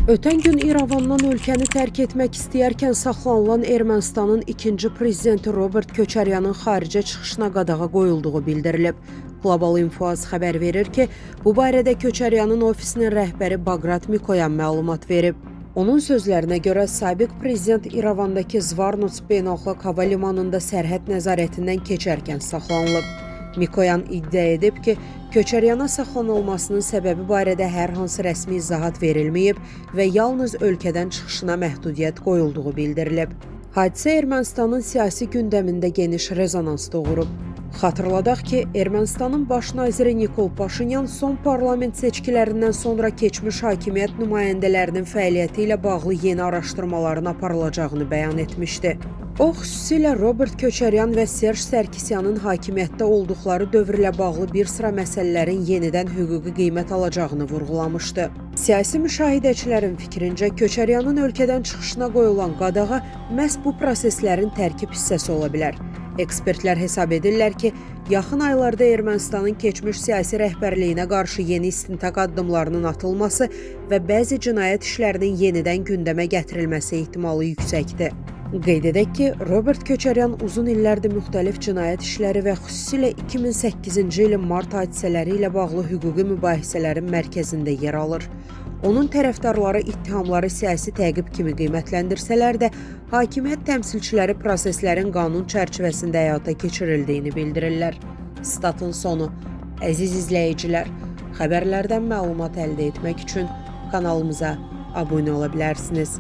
Ötən gün İrəvandan ölkəni tərk etmək istəyərkən saxlanılan Ermənistanın ikinci prezidenti Robert Köçəryanın xaricə çıxışına qadağa qoyulduğu bildirilib. Global Info xəbər verir ki, bu barədə Köçəryanın ofisinin rəhbəri Baqrat Mikoyan məlumat verib. Onun sözlərinə görə sabiq prezident İrəvandakı Zvartnots beynəlxalq hava limanında sərhəd nəzarətindən keçərkən saxlanılıb. Mikoyan iddia edib ki, Köçəryana saxlanılmasının səbəbi barədə hər hansı rəsmi izahat verilməyib və yalnız ölkədən çıxışına məhdudiyyət qoyulduğu bildirilib. Hadisə Ermənistanın siyasi gündəmində geniş rezonans doğurub. Xatırladaq ki, Ermənistanın baş naziri Nikol Paşinyan son parlament seçkilərindən sonra keçmiş hakimiyyət nümayəndələrinin fəaliyyəti ilə bağlı yeni araşdırmaların aparılacağını bəyan etmişdi. O, xüsusilə Robert Köçəryan və Serj Sərkisyanın hakimiyyətdə olduqları dövrlə bağlı bir sıra məsələlərin yenidən hüquqi qiymət alacağını vurğulamışdı. Siyasi müşahidəçilərin fikrincə, Köçəryanın ölkədən çıxışına qoyulan qadağa məhz bu proseslərin tərkib hissəsi ola bilər. Ekspertlər hesab edirlər ki, yaxın aylarda Ermənistanın keçmiş siyasi rəhbərliyinə qarşı yeni istintaq addımlarının atılması və bəzi cinayət işlərinin yenidən gündəmə gətirilməsi ehtimalı yüksəkdir. Qeyd edək ki, Robert Köçəryan uzun illərdir müxtəlif cinayət işləri və xüsusilə 2008-ci ilin mart hadisələri ilə bağlı hüquqi mübahisələrin mərkəzində yer alır. Onun tərəfdarları ittihamları siyasi təqib kimi qiymətləndirsələr də, hakimiyyət təmsilçiləri proseslərin qanun çərçivəsində həyata keçirildiyini bildirirlər. Statın sonu. Əziz izləyicilər, xəbərlərdən məlumat əldə etmək üçün kanalımıza abunə ola bilərsiniz.